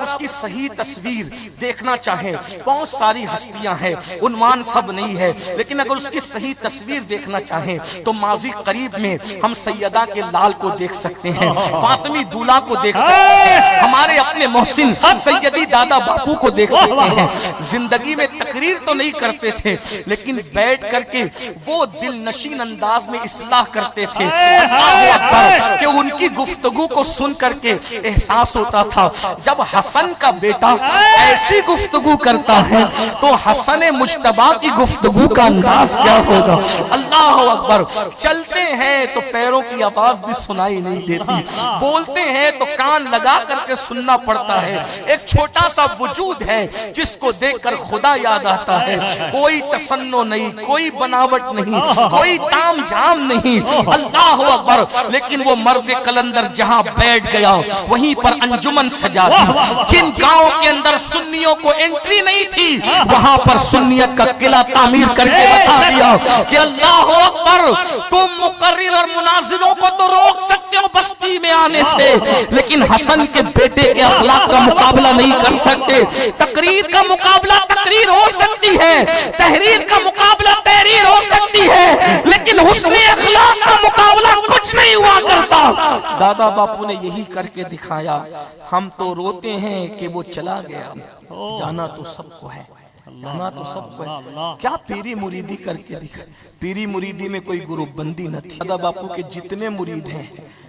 اس کی صحیح تصویر دیکھنا چاہیں، بہت ساری ہستیاں ہیں، عنوان سب نہیں ہے، لیکن اگر اس کی صحیح تصویر دیکھنا چاہیں تو ماضی قریب میں ہم سیدہ کے لال کو دیکھ سکتے ہیں، فاطمی دولہ کو دیکھ سکتے ہیں، ہمارے اپنے محسن سیدی دادا باپو کو دیکھ سکتے ہیں۔ زندگی میں تقریر تو نہیں کرتے تھے، لیکن بیٹھ کر کے وہ دل نشین انداز میں اصلاح کرتے تھے۔ اللہ اکبر کہ ان کی گفتگو کو سن کر کے احساس ہوتا تھا جب حسن کا بیٹا ایسی گفتگو کرتا ہے تو حسن مجتبیٰ کی گفتگو کا انداز کیا ہوگا۔ اللہ اکبر، چلتے ہیں تو پیروں کی آواز بھی سنائی نہیں دیتی، بولتے ہیں تو کان لگا کر کے سننا پڑتا ہے۔ ایک چھوٹا سا وجود ہے جس کو دیکھ کر خدا یاد آتا ہے، کوئی تصنع نہیں، کوئی بناوٹ نہیں، کوئی تام جام نہیں، اللہ اکبر۔ لیکن وہ مرد کلندر جہاں بیٹھ گیا وہیں پر انجمن سجا دی۔ جن گاؤں کے اندر سنیوں کو انٹری نہیں تھی وہاں پر سنیت کا قلعہ تعمیر کر کے بتا دیا کہ اللہ اکبر، تم مقرر اور مناظروں کو تو روک سکتے ہو بستی میں آنے سے، لیکن حسن کے بیٹے کے اخلاق کا مقابلہ نہیں کر سکتے۔ تقریر کا مقابلہ تقریر ہو سکتی ہے، تحریر کا مقابلہ تحریر ہو سکتی ہے، لیکن حسن اخلاق کا مقابلہ کچھ نہیں ہوا کرتا۔ دادا باپو نے یہی کر کے دکھایا۔ ہم تو روتے ہیں کہ وہ چلا گیا، جانا تو سب کو ہے، جانا تو سب کو ہے۔ کیا پیری مریدی کر کے دکھا؟ پیری مریدی میں کوئی گروپ بندی نہ تھی۔ دادا باپو کے جتنے مرید ہیں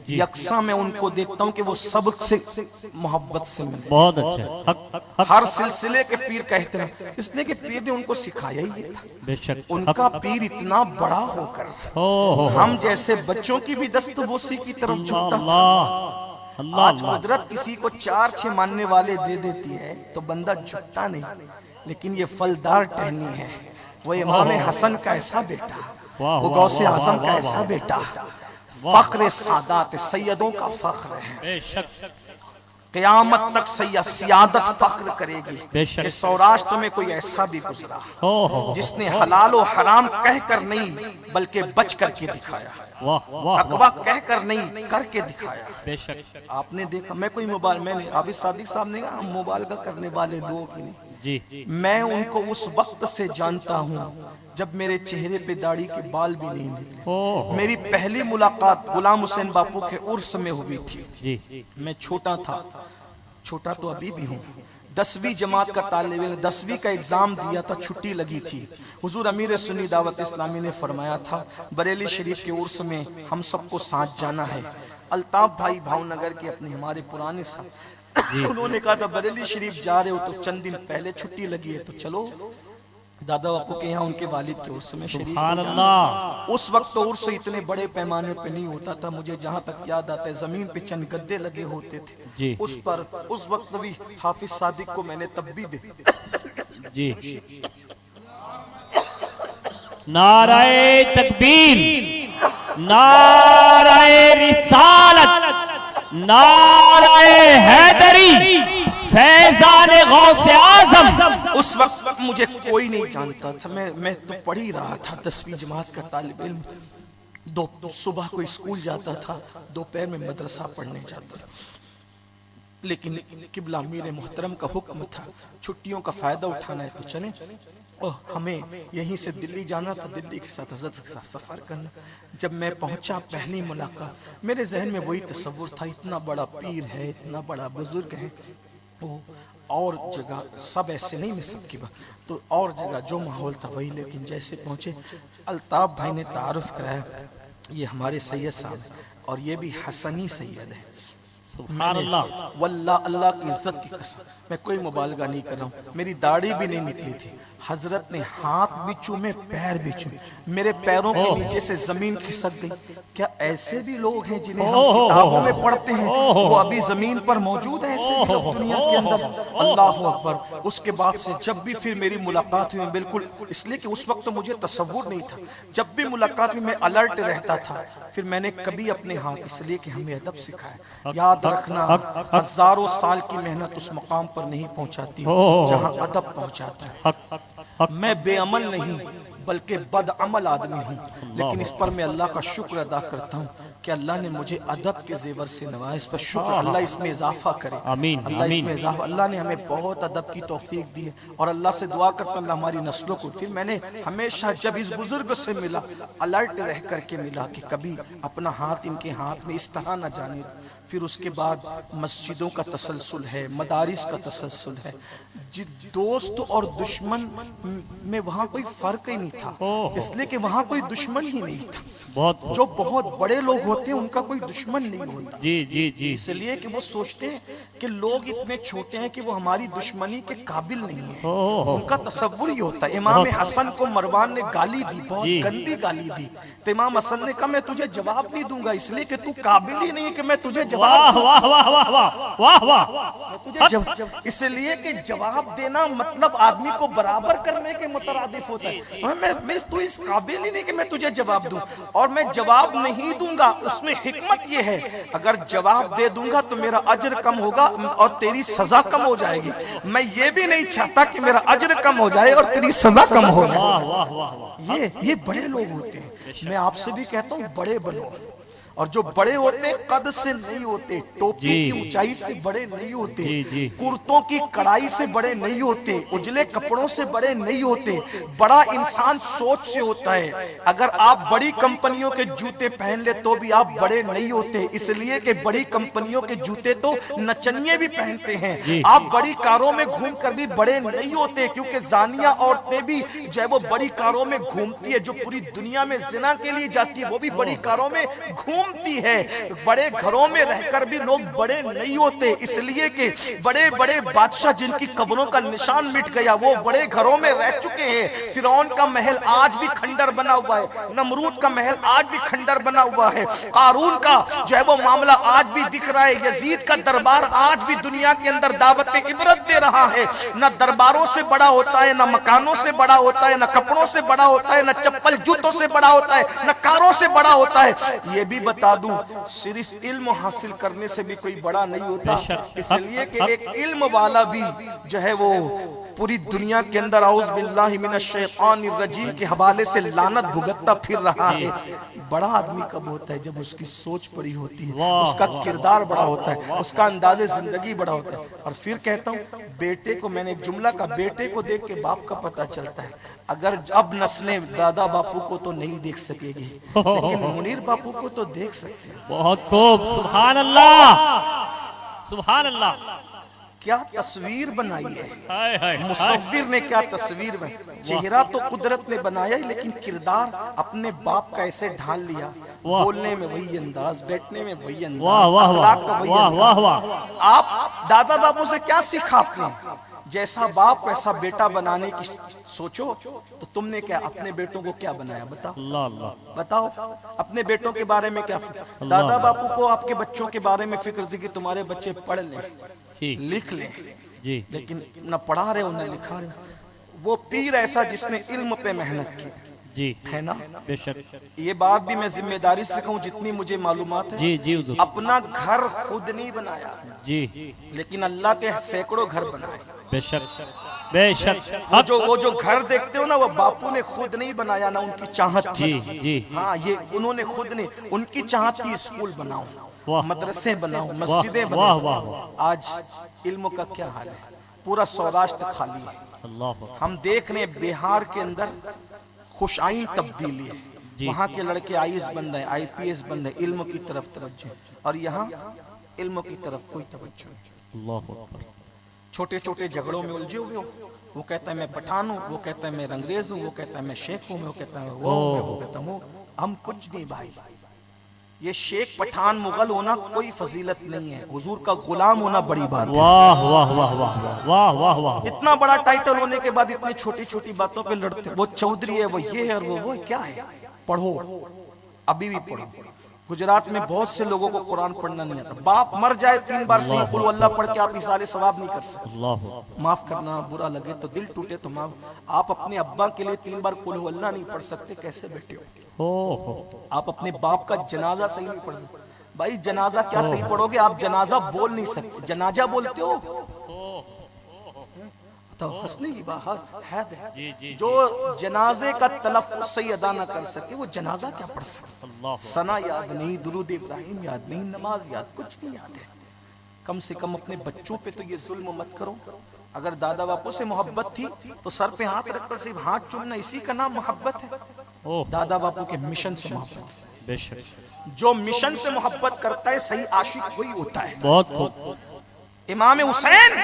یکساں میں ان کو دیکھتا ہوں کہ وہ سب سے محبت سے ملتے ہیں۔ بہت اچھا، ہر سلسلے کے پیر کہتے ہیں، اس لیے کہ پیر نے ان کو سکھایا ہی یہ تھا۔ بے شک، ان کا پیر اتنا بڑا ہو کر ہم جیسے بچوں کی بھی دست بوسی کی طرف جھکتا تھا۔ آج قدرت کسی کو 4-6 ماننے والے دے دیتی ہے تو بندہ جھکتا نہیں، لیکن یہ پھلدار ٹہنی ہے۔ وہ امام حسن کا ایسا بیٹا، وہ غوث اعظم کا ایسا بیٹا، فخر سادات سیدوں کا فخر ہے۔ قیامت تک سیادت فخر کرے گی کہ سوراشٹر میں کوئی ایسا بھی گزرا جس نے حلال و حرام کہہ کر نہیں بلکہ بچ کر کے دکھایا، تقویٰ کہہ کر نہیں کر کے دکھایا۔ آپ نے دیکھا، میں کوئی موبائل، میں نے عابد صادق صاحب نے کہا ہم موبائل کا کرنے والے لوگ نہیں، میں ان کو اس وقت سے جانتا ہوں جب میرے چہرے پہ داڑھی کے بال بھی نہیں نکلے۔ میری پہلی ملاقات غلام حسین باپو کے عرس میں ہوئی تھی۔ میں چھوٹا تھا، چھوٹا تو ابھی بھی ہوں، 10ویں جماعت کا طالب علم، 10ویں کا ایگزام دیا تھا، چھٹی لگی تھی۔ حضور امیر سنی دعوت اسلامی نے فرمایا تھا بریلی شریف کے عرس میں ہم سب کو ساتھ جانا ہے۔ الطاف بھائی بھاؤ نگر کے اپنے ہمارے پرانے صاحب، انہوں نے کہا تھا بریلی شریف جا رہے ہو تو چند دن پہلے چھٹی لگی ہے تو چلو۔ دادا باپو کے یہاں ان کے والد کے عرس میں شریک ہو جانا۔ اس وقت تو عرس اتنے بڑے پیمانے پہ نہیں ہوتا تھا، مجھے جہاں تک یاد آتا ہے زمین پہ چند گدے لگے ہوتے تھے، اس پر اس وقت بھی حافظ صادق کو میں نے تب بھی دیکھا۔ نعرہ تکبیر، نعرہ رسالت، نعرہ حیدری، فیضان غوث اعظم۔ اس وقت مجھے کوئی نہیں جانتا تھا، میں تو پڑھ ہی رہا تھا، 10ویں جماعت کا طالب علم، صبح کو اسکول جاتا تھا، دوپہر میں مدرسہ پڑھنے جاتا تھا۔ لیکن قبلہ امیر محترم کا حکم تھا چھٹیوں کا فائدہ اٹھانا ہے تو چلیں، اور ہمیں یہیں سے دلی جانا تھا، دلی کے ساتھ حضرت کے ساتھ سفر کرنا۔ جب میں پہنچا پہلی ملاقات، میرے ذہن میں وہی تصور تھا، اتنا بڑا پیر ہے، اتنا بڑا بزرگ ہے، اور جگہ سب ایسے نہیں مثل کی بات، تو اور جگہ جو ماحول تھا وہی، لیکن جیسے پہنچے الطاف بھائی نے تعارف کرایا، یہ ہمارے سید صاحب اور یہ بھی حسنی سید ہے۔ سبحان اللہ، واللہ اللہ کی عزت کی قسم میں کوئی مبالغہ نہیں کر رہا ہوں، میری داڑھی بھی نہیں نکلی تھی، حضرت نے ہاتھ بھی چومے، پیر بھی چومے، میرے پیروں کے نیچے سے زمین کھسک گئی۔ کیا ایسے بھی لوگ ہیں جنہیں ہم کتابوں میں پڑھتے ہیں وہ ابھی زمین پر موجود ہیں ایسے بھی لوگ دنیا کے اندر؟ اللہ اکبر۔ اس کے بعد سے جب بھی پھر میری ملاقات ہوئی، بالکل اس لیے کہ اس وقت تو مجھے تصور نہیں تھا، جب بھی ملاقات ہوئی میں الرٹ رہتا تھا۔ پھر میں نے کبھی اپنے ہاتھ، اس لیے کہ ہمیں ادب سکھایا، یاد رکھنا ہزاروں سال کی محنت اس مقام پر نہیں پہنچاتی جہاں ادب پہنچاتا ہے۔ میں بے عمل نہیں بلکہ بد عمل آدمی ہوں، لیکن اس پر میں اللہ کا شکر ادا کرتا ہوں کہ اللہ نے مجھے ادب کے زیور سے نوازا، اس پر شکر، اللہ اس میں اضافہ کرے، آمین اللہ اس آمین میں اضافہ، اللہ نے ہمیں بہت ادب کی توفیق دی ہے، اور اللہ سے دعا کرتا ہوں اللہ ہماری نسلوں کو۔ پھر میں نے ہمیشہ جب اس بزرگ سے ملا الرٹ رہ کر کے ملا کہ کبھی اپنا ہاتھ ان کے ہاتھ میں اس طرح نہ جانے۔ پھر اس کے بعد مسجدوں کا تسلسل ہے، مدارس کا تسلسل ہے، دوست اور دشمن میں وہاں کوئی فرق ہی نہیں تھا، اس لیے کہ وہاں کوئی دشمن ہی نہیں تھا۔ بہت جو بہت بڑے لوگ ہوتے ہیں ان کا کوئی دشمن نہیں ہوتا، جی جی جی اس لیے کہ وہ سوچتے ہیں کہ لوگ اتنے چھوٹے ہیں کہ وہ ہماری دشمنی کے قابل نہیں ہیں، ان کا تصور ہی ہوتا ہے۔ امام حسن کو مروان نے گالی دی، بہت گندی گالی دی، تو امام حسن نے کہا میں تجھے جواب نہیں دوں گا اس لیے کہ تو قابل ہی نہیں ہے کہ میں تجھے جواب واہ واہ واہ واہ واہ واہ واہ، اس لیے کہ جواب دینا مطلب آدمی کو برابر کرنے کے مترادف ہوتا ہے۔ میں تو اس قابل ہی نہیں کہ میں تجھے جواب دوں، اور میں جواب نہیں دوں گا، اس میں حکمت یہ ہے اگر جواب دے دوں گا تو میرا اجر کم ہوگا اور تیری سزا کم ہو جائے گی، میں یہ بھی نہیں چاہتا کہ میرا اجر کم ہو جائے اور تیری سزا کم ہو جائے۔ یہ بڑے لوگ ہوتے ہیں، میں آپ سے بھی کہتا ہوں بڑے بنو، اور جو بڑے ہوتے قد سے نہیں ہوتے، ٹوپی کی اونچائی سے بڑے نہیں ہوتے، کرتوں کی کڑائی سے بڑے نہیں ہوتے، اجلے کپڑوں سے بڑے نہیں ہوتے، بڑا انسان سوچ سے ہوتا ہے۔ اگر آپ بڑی کمپنیوں کے جوتے پہن لے تو بھی آپ بڑے نہیں ہوتے، اس لیے کہ بڑی کمپنیوں کے جوتے تو نچنیے بھی پہنتے ہیں۔ آپ بڑی کاروں میں گھوم کر بھی بڑے نہیں ہوتے، کیونکہ زانیہ عورتیں بھی جو ہے وہ بڑی کاروں میں گھومتی ہے، جو پوری دنیا میں زنا کے لیے جاتی ہے وہ بھی بڑی کاروں میں گھومتی ہے۔ بڑے گھروں میں رہ کر بھی لوگ بڑے نہیں ہوتے، اس لیے کہ بڑے بڑے بادشاہ جن کی قبروں کا نشان مٹ گیا وہ بڑے گھروں میں رہ چکے ہیں۔ فرعون کا محل آج بھی کھنڈر بنا ہوا ہے، نمرود کا محل آج بھی کھنڈر بنا ہوا ہے، قارون کا جو ہے وہ معاملہ آج بھی دکھ رہا ہے، یزید کا دربار آج بھی دنیا کے اندر دعوت عبرت دے رہا ہے۔ نہ درباروں سے بڑا ہوتا ہے، نہ مکانوں سے بڑا ہوتا ہے، نہ کپڑوں سے بڑا ہوتا ہے، نہ چپل جوتوں سے بڑا ہوتا ہے، نہ کاروں سے بڑا ہوتا ہے۔ یہ بھی بتا دوں صرف علم حاصل کرنے سے بھی کوئی بڑا نہیں ہوتا، اس لیے کہ ایک علم والا بھی جو ہے وہ پوری دنیا کے اندر اعوذ باللہ من الشیطان الرجیم کے حوالے سے لعنت بھگتتا پھر رہا ہے۔ بڑا آدمی کب ہوتا ہے؟ جب اس کی سوچ بڑی ہوتی ہے، اس کا کردار بڑا ہوتا ہے، اس کا انداز زندگی بڑا ہوتا ہے۔ اور پھر کہتا ہوں بیٹے کو، میں نے ایک جملہ کا، بیٹے کو دیکھ کے باپ کا پتہ چلتا ہے۔ اگر اب نسلیں دادا باپو کو تو نہیں دیکھ سکے گی لیکن منیر باپو کو تو دیکھ سکتے ہیں۔ بہت خوب، سبحان اللہ سبحان اللہ، کیا تصویر بنائی ہے ہائے ہائے، مصور نے، کیا تصویر بنائی۔ چہرہ تو قدرت نے بنایا لیکن کردار اپنے باپ کا ایسے ڈھال لیا، بولنے میں وہی انداز، بیٹھنے میں وہی انداز، اخلاق کا وہی انداز۔ آپ دادا باپو سے کیا سیکھا آپ نے؟ جیسا باپ ویسا بیٹا بنانے کی سوچو، تو تم نے کیا اپنے بیٹوں کو کیا بنایا؟ بتاؤ بتاؤ اپنے بیٹوں کے بارے میں کیا فکر؟ دادا باپو کو آپ کے بچوں کے بارے میں فکر تھی کہ تمہارے بچے پڑھ لیں، لکھ لیں، لیکن نہ پڑھا رہے ہو نہ لکھا رہے۔ وہ پیر ایسا جس نے علم پہ محنت کی جی ہے نا۔ بے شک، یہ بات بھی میں ذمہ داری سے کہوں جتنی مجھے معلومات ہے، جی جی حضور، اپنا گھر خود نہیں بنایا جی لیکن اللہ کے سینکڑوں گھر بنائے۔ بے شک بے شک، وہ جو گھر دیکھتے ہو نا وہ باپو نے خود نہیں بنایا، نہ ان کی چاہت تھی۔ جی ہاں یہ انہوں نے خود نہیں، ان کی چاہت تھی اسکول بناؤ، واہ، مدرسے بناؤ، مسجدیں واہ بناؤ۔ واہ واہ، آج علم کا کیا حال ہے؟ پورا سوراشٹر خالی ہے۔ اللہ، ہم دیکھ رہے ہیں بہار کے اندر خوش آئین تبدیلی ہے، وہاں کے لڑکے آئی ایس بن رہے ہیں، آئی پی ایس بن رہے ہیں، علم کی طرف توجہ، اور یہاں علم کی طرف کوئی توجہ نہیں۔ اللہ اکبر، چھوٹے چھوٹے جھگڑوں میں الجھے ہوئے ہو، وہ کہتا ہے میں پٹھان ہوں، وہ کہتا ہے میں رنگریز ہوں، وہ کہتا ہے میں شیخ ہوں، وہ کہتا ہے وہ کہتا ہوں ہم کچھ نہیں بھائی۔ یہ شیخ پٹھان مغل ہونا کوئی فضیلت نہیں ہے، حضور کا غلام ہونا بڑی بات ہے۔ واہ واہ واہ واہ واہ واہ واہ، اتنا بڑا ٹائٹل ہونے کے بعد اتنی چھوٹی چھوٹی باتوں پہ لڑتے، وہ چودھری ہے، وہ یہ ہے اور وہ کیا ہے؟ پڑھو، ابھی بھی پڑھو۔ گجرات میں بہت سے لوگوں کو قرآن پڑھنا نہیں آتا، باپ مر جائے 3 بار صحیح قل ہو اللہ پڑھ کے آپ اصال ثواب نہیں کر سکتے۔ اللہ، معاف کرنا، برا لگے تو دل ٹوٹے تو معاف۔ آپ اپنے ابا کے لیے 3 بار قل ہو اللہ نہیں پڑھ سکتے، کیسے بیٹھے ہو؟ آپ اپنے باپ کا جنازہ صحیح نہیں پڑھ سکتے۔ بھائی جنازہ کیا صحیح پڑھو گے؟ آپ جنازہ بول نہیں سکتے، جنازہ بولتے ہو؟ تو حسنی کی باہر حید ہے جی جی جو جنازے کا تلفظ صحیح ادا نہ کر سکے وہ جنازہ کیا پڑھ سکتا؟ اللہ ثنا یاد نہیں، درود ابراہیم یاد نہیں، نماز یاد، کچھ نہیں یاد ہے۔ کم سے کم اپنے بچوں پہ تو یہ ظلم مت کرو۔ اگر دادا باپو سے محبت تھی تو سر پہ ہاتھ رکھ کر صرف ہاتھ چومنا اسی کا نام محبت ہے؟ اوہ دادا باپو کے مشن سے محبت ہے۔ بے شک جو مشن سے محبت کرتا ہے صحیح عاشق وہی ہوتا ہے۔ بہت خوب امام حسین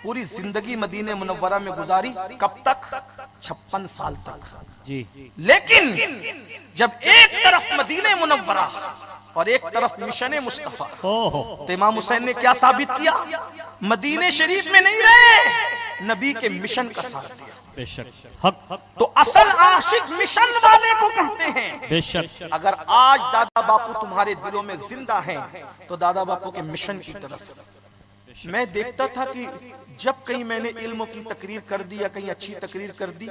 پوری زندگی مدینہ منورہ میں گزاری، کب تک؟ 56 سال تک۔ جی لیکن جب ایک طرف مدینہ منورہ اور ایک طرف مشن مصطفیٰ، اوہ تو امام حسین نے کیا ثابت کیا؟ مدینہ شریف میں نہیں رہے، نبی کے مشن کا ساتھ دیا۔ بے شک حق تو اصل عاشق مشن والے کو کہتے ہیں۔ بے شک اگر آج دادا باپو تمہارے دلوں میں زندہ ہیں تو دادا باپو کے مشن کی طرف۔ میں دیکھتا تھا کہ جب کہیں میں نے علم کی تقریر کر دی یا کہیں اچھی تقریر کر دی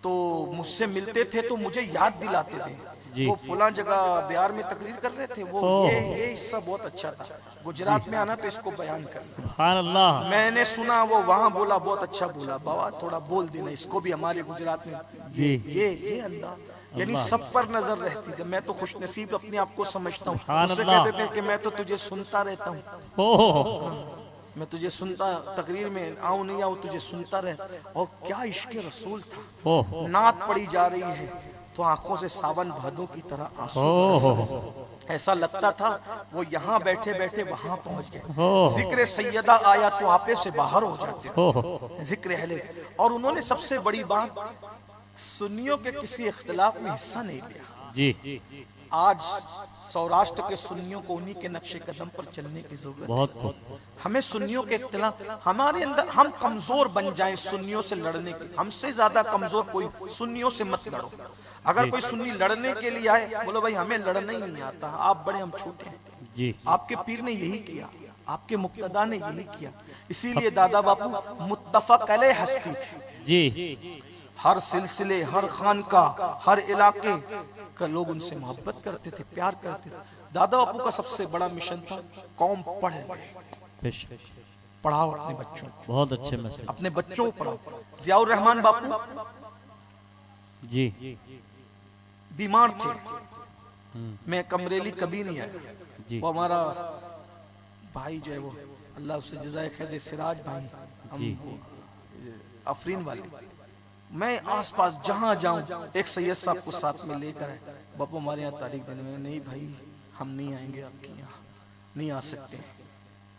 تو مجھ سے ملتے تھے تو مجھے یاد دلاتے تھے جی وہ فلاں جگہ بہار میں تقریر کر رہے تھے، وہ یہ حصہ بہت اچھا تھا، گجرات میں آنا تو اس کو بیان کرنا۔ سبحان اللہ میں نے سنا وہ وہاں بولا، بہت اچھا بولا، بابا تھوڑا بول دینا اس کو بھی ہمارے گجرات میں۔ جی یہ اللہ یعنی سب پر نظر رہتی تھی۔ میں تو خوش نصیب اپنے آپ کو سمجھتا ہوں۔ سبحان اس سے اللہ۔ کہتے تھے کہ میں تو تجھے سنتا رہتا ہوں، اوہ میں تجھے سنتا، تقریر میں آؤں نہیں آؤں تجھے سنتا رہتا۔ اور کیا عشق رسول تھا۔ اوہ نعت پڑی جا رہی ہے تو آنکھوں سے ساون بھادوں کی طرح آنسو اوہ ایسا لگتا تھا وہ یہاں بیٹھے بیٹھے وہاں پہنچ گئے۔ اوہ ذکر سیدہ آیا تو آپے سے باہر ہو جاتے، اوہ ذکر اہل۔ اور انہوں نے سب سے بڑی بات، سنیوں کے کسی اختلاف میں حصہ نہیں لیا۔ جی آج سوراشٹر کے سنیوں کو انہی کے نقش قدم پر چلنے کی ضرورت ہے۔ بہت خوب ہمیں سنیوں کے اختلاف، ہمارے اندر ہم کمزور بن جائیں سنیوں سے لڑنے کے، ہم سے زیادہ کمزور کوئی، سنیوں سے مت لڑو۔ اگر کوئی سنی لڑنے کے لیے آئے بولو بھائی ہمیں لڑنا ہی نہیں آتا، آپ بڑے ہم چھوٹے ہیں۔ جی آپ کے پیر نے یہی کیا، آپ کے مقتدیٰ نے یہی کیا۔ اسی لیے دادا باپو متفق علیہ ہستی تھی۔ جی ہر سلسلے، ہر خانقاہ، ہر علاقے کا لوگ ان سے محبت کرتے تھے، پیار کرتے تھے۔ دادا باپو کا سب سے بڑا مشن تھا قوم پڑھے، بے شک پڑھاؤ اپنے بچوں کو، بہت اچھے میسج اپنے بچوں کو پڑھاؤ۔ ضیاء الرحمن باپو جی بیمار تھے، میں کمریلی کبھی نہیں آیا۔ جی وہ ہمارا بھائی جو ہے وہ اللہ اس سے جزائے خیر دے، سراج بھائی، جی افرین والے، میں آس پاس جہاں جاؤں ایک سید صاحب کو ساتھ میں لے کر ہے، باپو ہمارے یہاں تاریخ دینے میں، نہیں بھائی ہم نہیں آئیں گے آپ کے یہاں، نہیں آ سکتے،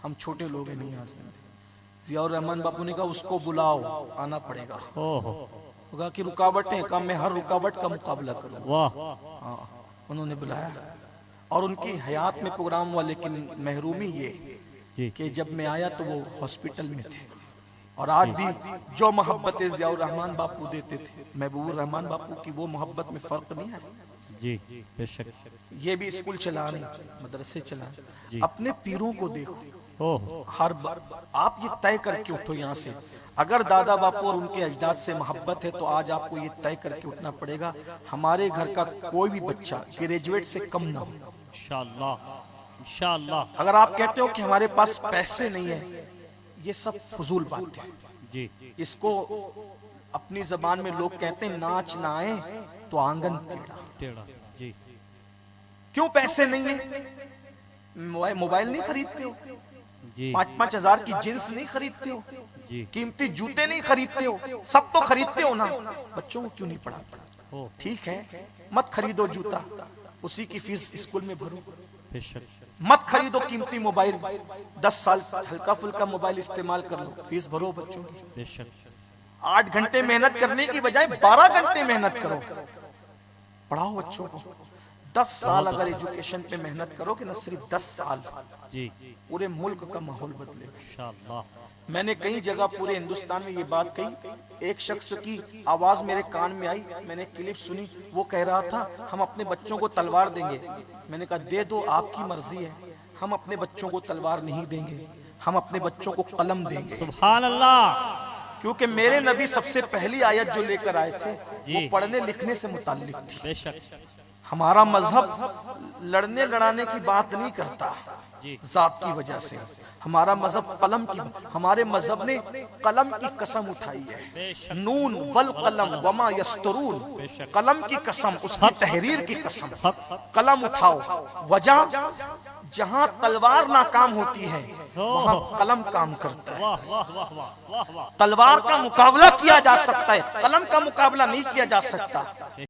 ہم چھوٹے لوگ ہیں نہیں آ سکتے۔ ضیاء الرحمن باپو نے کہا اس کو بلاؤ، آنا پڑے گا۔ اوہ کہا کہ رکاوٹیں، کہا میں ہر رکاوٹ کا مقابلہ کروں۔ واہ ہاں انہوں نے بلایا اور ان کی حیات میں پروگرام ہوا، لیکن محرومی یہ جی کہ جب میں آیا تو وہ ہاسپٹل میں تھے۔ اور آج بھی جو محبت ضیاء الرحمن باپو دیتے تھے، محبوب الرحمن باپو کی وہ محبت میں فرق نہیں ہے۔ جی بے شک یہ بھی اسکول چلانے، مدرسے چلانے، جی اپنے پیروں کو دیکھو۔ اوہ ہر بار آپ یہ طے کر کے اٹھو یہاں سے، اگر دادا باپو اور ان کے اجداد سے محبت ہے تو آج آپ کو یہ طے کر کے اٹھنا پڑے گا ہمارے گھر کا کوئی بھی بچہ گریجویٹ سے کم نہ ہو۔ انشاءاللہ انشاءاللہ اگر آپ کہتے ہو کہ ہمارے پاس پیسے نہیں ہیں، یہ سب فضول بات ہے۔ جی اس کو اپنی زبان میں لوگ کہتے ہیں ناچ نہ آئے تو آنگن ٹیڑھا۔ ٹیڑھا جی کیوں پیسے نہیں ہیں؟ موبائل نہیں خریدتے ہو، جی 5-5 ہزار کی جنس نہیں خریدتے ہو، جی قیمتی جوتے نہیں خریدتے ہو، سب تو خریدتے ہو نا، بچوں کو کیوں نہیں پڑھاتے؟ اوہ ٹھیک ہے مت خریدو جوتا، اسی کی فیس اسکول میں بھرو۔ بے شک مت خریدو قیمتی موبائل، 10 سال ہلکا پھلکا موبائل استعمال کر لو، فیس بھرو بچوں کی۔ بے شک 8 گھنٹے محنت کرنے کی بجائے 12 گھنٹے محنت کرو، پڑھاؤ بچوں کو۔ 10 سال اگر ایجوکیشن پہ محنت کرو کہ نہ صرف 10 سال، جی پورے ملک کا ماحول بدلے گا۔ انشاءاللہ میں نے کئی جگہ پورے ہندوستان میں یہ بات کہی، ایک شخص کی آواز میرے کان میں آئی، میں نے کلپ سنی، وہ کہہ رہا تھا ہم اپنے بچوں کو تلوار دیں گے۔ میں نے کہا دے دو، آپ کی مرضی ہے، ہم اپنے بچوں کو تلوار نہیں دیں گے، ہم اپنے بچوں کو قلم دیں گے۔ سبحان اللہ کیونکہ میرے نبی سب سے پہلی آیت جو لے کر آئے تھے جی وہ پڑھنے لکھنے سے متعلق تھی۔ بے شک ہمارا مذہب لڑنے لڑانے کی بات نہیں کرتا، جی ذات کی وجہ سے. ہمارا مذہب قلم کی، ہمارے مذہب نے قلم کی قسم اٹھائی ہے. بے شک نون والقلم وما یسترون، قلم کی قسم، اس کی تحریر کی قسم. قلم اٹھاؤ. وجہ جہاں تلوار ناکام ہوتی ہے وہاں قلم کام کرتا ہے. واہ واہ واہ واہ واہ واہ تلوار کا مقابلہ کیا جا سکتا ہے، قلم کا مقابلہ نہیں کیا جا سکتا.